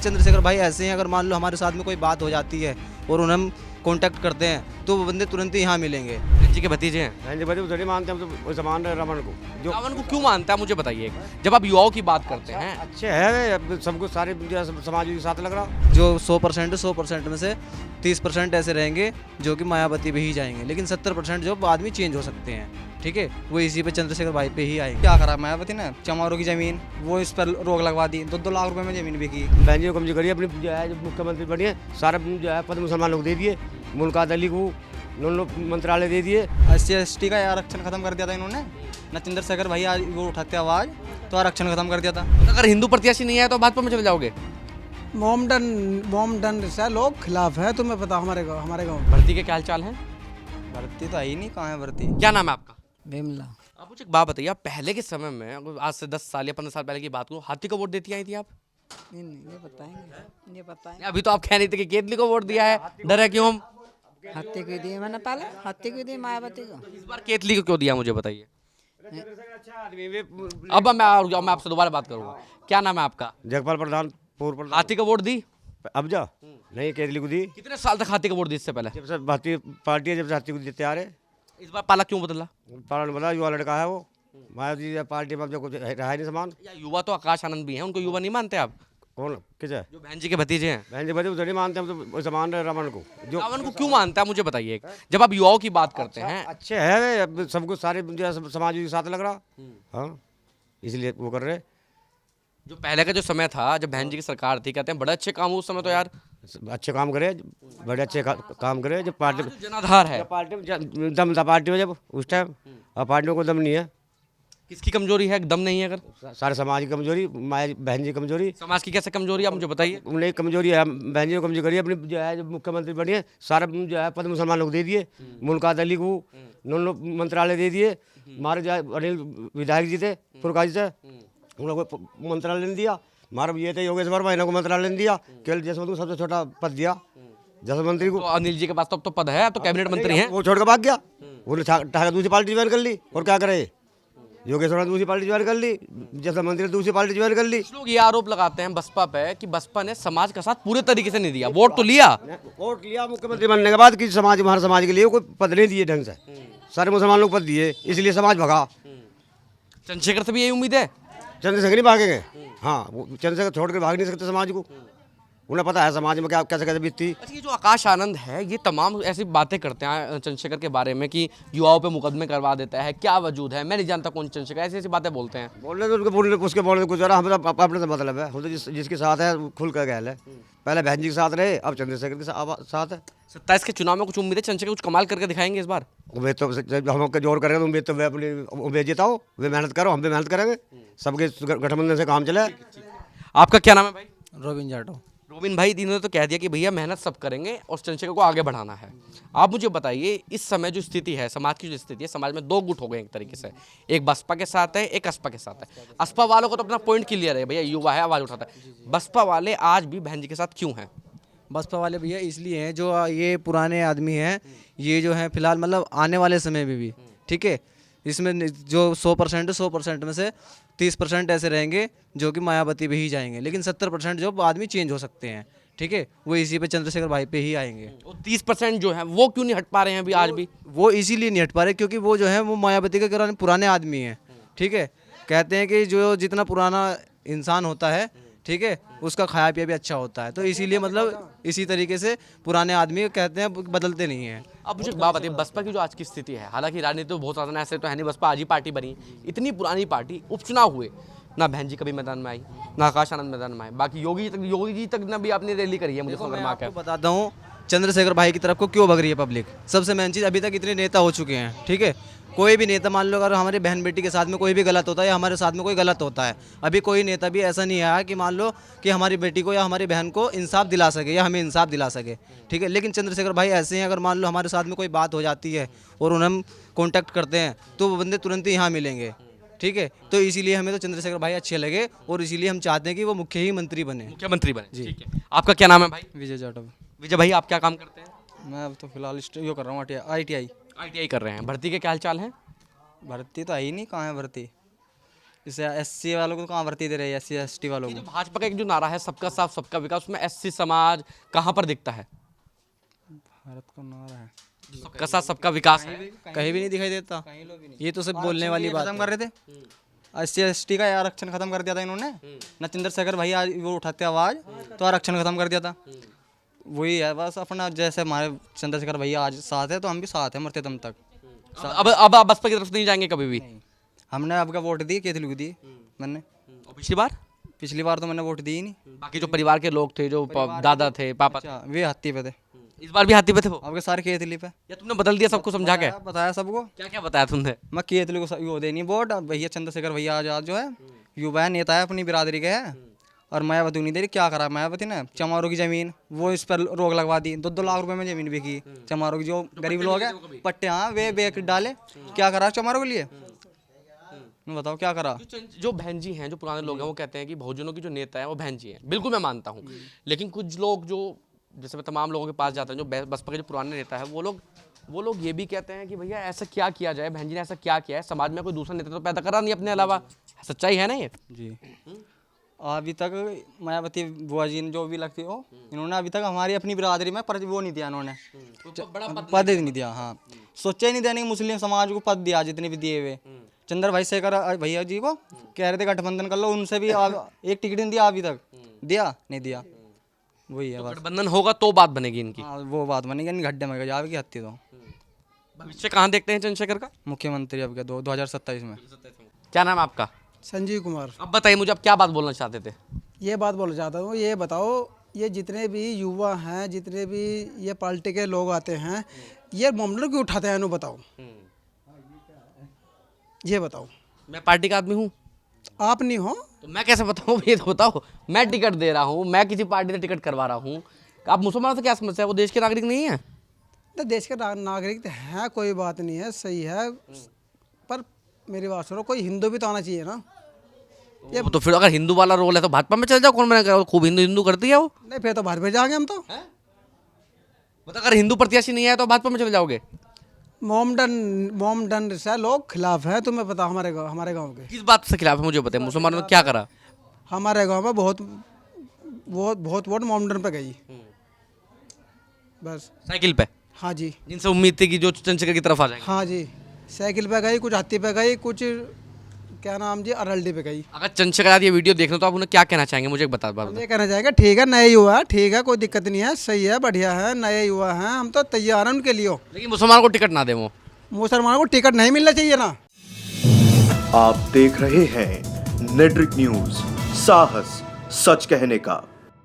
चंद्रशेखर भाई ऐसे हैं, अगर मान लो हमारे साथ में कोई बात हो जाती है और उन्हें हम कांटेक्ट करते हैं तो वो बंदे तुरंत ही यहाँ मिलेंगे। जी के भतीजे हैं। हाँ जी, बच्चे थोड़ी मानते हम तो समान रावण को जो रावण को क्यों मानता है मुझे बताइए, जब आप युवाओं की बात करते हैं। अच्छे है, सबको सारे समाज के साथ लग रहा। जो 100% में से 30% ऐसे रहेंगे जो कि मायावती पे ही जाएंगे, लेकिन 70% जो आदमी चेंज हो सकते हैं, ठीक है, वो इसी पे चंद्रशेखर भाई पे ही आएंगे। क्या करा मायावती ने, चमारों की जमीन वो इस पर रोक लगवा दी, 2-2 लाख रुपए में जमीन बिकी। बहन जी को कमजोर करिए अपनी जो है, जो मुख्यमंत्री बनी है सारा जो है पद मुसलमानों को दे दिए, मुल्का अली को मंत्रालय दे दिए। SC/ST का आरक्षण खत्म कर दिया था इन्होंने न। चंद्रशेखर भाई आज वो उठाते आवाज तो आरक्षण खत्म कर दिया था। तो अगर हिंदू प्रत्याशी नहीं है तो भाजपा में चले जाओगे। मोमडन से लोग खिलाफ है, तुम्हें पता हमारे गाँव भर्ती के क्या हाल चाल है? भर्ती तो आई नहीं, कहाँ है भर्ती। क्या नाम है आपका? बेमला। आप मुझे एक बात बताइए, आप पहले के समय में अगर आज से 10 साल या 15 साल पहले की बात करो, हाथी को वोट देती आई थी आप? नहीं ये बताएंगे अभी तो आप कह रही थी कि केतली को वोट दिया है, डर है क्यों? हम हाथी को दिए मैंने, पहले हाथी को दिए मायावती को। इस बार केतली को क्यों दिया मुझे बताइए। अच्छा आदमी वे अब मैं आपसे दोबारा बात करूंगा। क्या नाम है आपका? जगपाल प्रधान पूर्व प्रधान। हाथी को वोट दी? अब जा नहीं केजली को दी, कितने साल तक हाथी को वोट दी इससे पहले? जब से भारतीय पार्टी है, जब से हाथी को देते आ रहे। इस बार पाला क्यों बदला? पालन बोला युवा लड़का है वो, मायावती पार्टी में अब जो कुछ रहा ही नहीं समान। या युवा तो आकाश आनंद भी हैं, उनको युवा नहीं मानते आप? कौन किस है? जो बहन जी के भतीजे हैं। बहन जी बच्चे थोड़ी मानते हम तो समान रावण को जो रावण को क्यों मानता है मुझे बताइए, जब आप युवाओं की बात करते हैं। अच्छे है, सबको सारे जो समाज के साथ लग रहा। हाँ इसलिए वो कर रहे। जो पहले का जो समय था जब बहन जी की सरकार थी, कहते हैं बड़े अच्छे काम हुए उस समय तो यार। अच्छे काम करे, बड़े अच्छे काम करे। जब पार्टी जो जनाधार है, जब पार्टी में दम था पार्टी में जब उस टाइम, अब पार्टियों को दम नहीं है। किसकी कमजोरी है? दम नहीं है अगर। सारे समाज की कमजोरी, माया बहन जी की कमजोरी। समाज की कैसे कमजोरी है आप मुझे बताइए। उन्हें कमजोरी है, बहन जी को कमजोरी करिए अपनी जो है, जो मुख्यमंत्री बनी है सारा जो है पद मुसलमानों को दे दिए, मुल्का अली को मंत्रालय दे दिए। हमारे जो है अनिल विधायक जी थे फुरकाजी से, उन लोगों को मंत्रालय नहीं दिया। हमारा ये थे योगेश वर्मा, इन्हों को मंत्रालय नहीं दिया। केवल जसवंत को सबसे छोटा पद दिया, जसवंत मंत्री को। तो अनिल जी के पास तो पद है, तो कैबिनेट मंत्री हैं। वो छोड़ के भाग गया, उन्होंने दूसरी पार्टी ज्वाइन कर ली। और क्या करे, योगेश वर्मा दूसरी पार्टी ज्वाइन कर ली, जसवंत मंत्री दूसरी पार्टी ज्वाइन कर ली। कुछ लोग ये आरोप लगाते हैं बसपा पे कि बसपा ने समाज का साथ पूरे तरीके से नहीं दिया। वोट तो लिया, वोट लिया मुख्यमंत्री बनने के बाद कि समाज हमारे समाज के लिए कोई पद नहीं दिए ढंग से, सारे मुसलमान लोग पद दिए, इसलिए समाज भगा। चंद्रशेखर से भी यही उम्मीद है। चंद्रशेखर नहीं भागेंगे। हाँ वो चंद्रशेखर छोड़ कर भाग नहीं सकते समाज को, उन्हें पता है समाज में क्या कैसे कैसे बीतती। अच्छा, ये जो आकाश आनंद है ये तमाम ऐसी बातें करते हैं चंद्रशेखर के बारे में कि युवाओं पे मुकदमे करवा देता है, क्या वजूद है, मैं नहीं जानता कौन चंद्रशेखर, ऐसी ऐसी बातें बोलते हैं। बोलने तो बोलने उसके बोलने तो कुछ जरा हमें तो अपने से मतलब है, हम तो जिसके साथ है खुल कर गए है। पहले बहन जी के साथ रहे, अब चंद्रशेखर के साथ है। 27 के चुनाव में कुछ उम्मीद है चंद्रशेखर कुछ कमाल करके दिखाएंगे इस बार? उम्मीद तो हम जोर करेंगे तो उम्मीद तो वे अपनी उम्मीद जिताओ, वे मेहनत करो, हम भी मेहनत करेंगे, सबके गठबंधन से काम चले। आपका क्या नाम है भाई? रोबिन जाटो। रोबिन भाई, इन्होंने तो कह दिया कि भैया मेहनत सब करेंगे और चंद्रशेखर को आगे बढ़ाना है। आप मुझे बताइए इस समय जो स्थिति है, समाज की जो स्थिति है, समाज में दो गुट हो गए एक तरीके से, एक बसपा के साथ है, एक असपा के साथ है। असपा वालों को तो अपना पॉइंट क्लियर है, भैया युवा है आवाज उठाता है। बसपा वाले आज भी बहन जी के साथ क्यों हैं? बसपा वाले भैया इसलिए हैं, जो ये पुराने आदमी हैं, ये जो हैं फिलहाल मतलब आने वाले समय में भी, ठीक है, इसमें जो 100% में से 30% ऐसे रहेंगे जो कि मायावती पे ही जाएंगे, लेकिन 70% जो आदमी चेंज हो सकते हैं, ठीक है, वो इसी पे चंद्रशेखर भाई पे ही आएंगे। और 30% जो है वो क्यों नहीं हट पा रहे हैं अभी आज भी? वो इसीलिए नहीं हट पा रहे क्योंकि वो जो है वो मायावती के पुराने आदमी हैं, ठीक है। कहते हैं कि जो जितना पुराना इंसान होता है, ठीक है, उसका खाया पिया भी अच्छा होता है, तो इसीलिए मतलब इसी तरीके से पुराने आदमी कहते हैं बदलते नहीं हैं। अब मुझे एक बात बताइए, बसपा की जो आज की स्थिति है, हालांकि राजनीति तो बहुत ज़्यादा ऐसे तो है नहीं, बसपा आज ही पार्टी बनी, इतनी पुरानी पार्टी, उपचुनाव हुए, ना बहन जी कभी मैदान में आई, ना आकाश आनंद मैदान में आए, बाकी योगी जी तक ने भी अपनी रैली करी है। मुझे समझ में आकर बताता हूँ चंद्रशेखर भाई की तरफ को क्यों भग रही है पब्लिक। सबसे मेन चीज़, अभी तक इतने नेता हो चुके हैं, ठीक है, कोई भी नेता मान लो अगर हमारे बहन बेटी के साथ में कोई भी गलत होता है या हमारे साथ में कोई गलत होता है, अभी कोई नेता भी ऐसा नहीं आया कि मान लो कि हमारी बेटी को या हमारी बहन को इंसाफ दिला सके या हमें इंसाफ दिला सके, ठीक है। लेकिन चंद्रशेखर भाई ऐसे हैं, अगर मान लो हमारे साथ में कोई बात हो जाती है और उन्हें हम कॉन्टैक्ट करते हैं तो वो बंदे तुरंत ही यहाँ मिलेंगे, ठीक है। तो इसीलिए हमें तो चंद्रशेखर भाई अच्छे लगे और इसीलिए हम चाहते हैं कि वो मुख्यमंत्री बने। मुख्यमंत्री बने जी। ठीक है, आपका क्या नाम है भाई? विजय जाटव। विजय भाई, आप क्या काम करते हैं? मैं अब तो फिलहाल यो कर रहा हूँ ITI। ITI कर रहे हैं। भर्ती के क्या हाल चाल हैं? भर्ती तो आई नहीं, कहाँ है भर्ती। इसे SC वालों को कहाँ भर्ती दे रहे हैं, SC ST वालों जो को? भाजपा का एक जो नारा है सबका साथ सबका विकास, उसमें एससी समाज कहाँ पर दिखता है? भारत का नारा है, सबका साथ सबका विकास है। कहीं भी नहीं दिखाई देता। ये तो सिर्फ बोलने वाली बात खत्म है। कर रहे थे, SC ST का आरक्षण खत्म कर दिया था इन्होंने ना। चंद्रशेखर भाई आज वो उठाते आवाज तो आरक्षण खत्म कर दिया था। वही है बस अपना, जैसे हमारे चंद्रशेखर भैया आज साथ है तो हम भी साथ हैं मरते दम तक। अब आप बसपा की तरफ से नहीं जाएंगे कभी भी? हमने आपका वोट दी, केतलू को दी मैंने। और पिछली बार तो मैंने वोट दी ही नहीं। बाकी जो परिवार के लोग थे, जो दादा थे, पापा थे, अच्छा, वे हाथी पे थे, इस बार भी हाथी पे थे वो? आपके सारे केतली पे। या तुमने बदल दिया सबको समझा के? बताया सबको, क्या क्या बताया तुमने? मैं केतली को वो देनी वोट। भैया चंद्रशेखर भैया आजाद जो है युवा नेता है, अपनी बिरादरी के है। और मायावती नहीं दे रही, क्या करा मायावती ने? चमारों की जमीन वो इस पर रोक लगवा दी। 2-2 लाख रुपए में जमीन बिकी चमारों की। जो गरीब लोग हैं पट्टे, हाँ वे बेच डाले। क्या करा चमारों के लिए? बताओ क्या करा? जो बहन जी हैं, जो पुराने लोग हैं, वो कहते हैं कि बहुजनों की जो नेता है वो बहन जी हैं। बिल्कुल मैं मानता हूँ, लेकिन कुछ लोग जो, जैसे मैं तमाम लोगों के पास जाता हूँ जो बसपा के जो पुराने नेता है, वो लोग ये भी कहते हैं कि भैया ऐसा क्या किया जाए, बहन जी ने ऐसा क्या किया है, समाज में कोई दूसरा नेता तो पैदा करा नहीं अपने अलावा। सच्चाई है ना ये? जी, अभी तक मायावती बुआ जी ने जो भी लगती हो, इन्होंने अभी तक हमारी अपनी बिरादरी में पर वो नहीं दिया इन्होंने, पद नहीं दिया। हाँ, सोचा ही नहीं देने की मुस्लिम समाज को पद दिया जितने भी दिए हुए। चंद्र भाई शेखर भैया जी को कह रहे थे गठबंधन कर लो, उनसे भी एक टिकट नहीं दिया अभी तक। दिया नहीं दिया, वही है बस। गठबंधन होगा तो बात बनेगी इनकी। हाँ, वो बात बनेगी, नहीं गड्ढे में जाएगी हत्ती। तो भविष्य कहाँ देखते हैं चंद्रशेखर का? मुख्यमंत्री अब क्या 2027 में। क्या नाम है आपका? संजीव कुमार। अब बताइए मुझे, आप क्या बात बोलना चाहते थे? ये बात बोलना चाहता हूँ, ये बताओ, ये जितने भी युवा हैं, जितने भी ये पार्टी के लोग आते हैं, ये मामलों क्यों उठाते हैं? इन्हों बताओ, ये बताओ। मैं पार्टी का आदमी हूँ आप नहीं हो तो मैं कैसे बताऊँ? ये तो बताओ। मैं टिकट दे रहा हूँ, मैं किसी पार्टी से टिकट करवा रहा हूँ। आप मुसलमानों से क्या समस्या है? वो देश के नागरिक नहीं है? तो देश के नागरिक तो हैं, कोई बात नहीं है, सही है, पर मेरी बात सुनो, कोई हिंदू भी तो आना चाहिए ना। वो तो फिर अगर हिंदू वाला रोल है तो भाजपा में चल जाओ। कौन मैंने कहा खूब हिंदू करती है वो? नहीं, फिर तो बाहर भेज जाएंगे हम तो। मतलब अगर हिंदू प्रत्याशी नहीं है तो भाजपा में चले जाओगे? मोमडन से लोग खिलाफ हैं, तुम्हें पता? हमारे गांव के किस बात से खिलाफ है मुझे बताइए। मुसलमानों ने क्या करा? हमारे गांव में बहुत वोट मोमडन पे गई, बस। साइकिल पे? हाँ जी, जिनसे उम्मीद थी कि जो चंद्रशेखर की तरफ आ जाएंगे। हाँ जी, साइकिल पे गई, कुछ हाथी पे गई, कुछ क्या नाम जी अरल्डी पे गई। अगर चंद्रशेखर आज ये वीडियो देख लो तो आप उन्हें क्या कहना चाहेंगे? मुझे एक बता हम ये कहना चाहेंगे, ठीक है नए युवा है, ठीक है, कोई दिक्कत नहीं है, सही है, बढ़िया है, नए युवा हैं, हम तो तैयार हैं उनके लिए। लेकिन मुसलमान को टिकट ना दे वो। मुसलमानों को टिकट नहीं मिलना चाहिए ना। आप देख रहे हैं नेट्रिक न्यूज, साहस सच कहने का।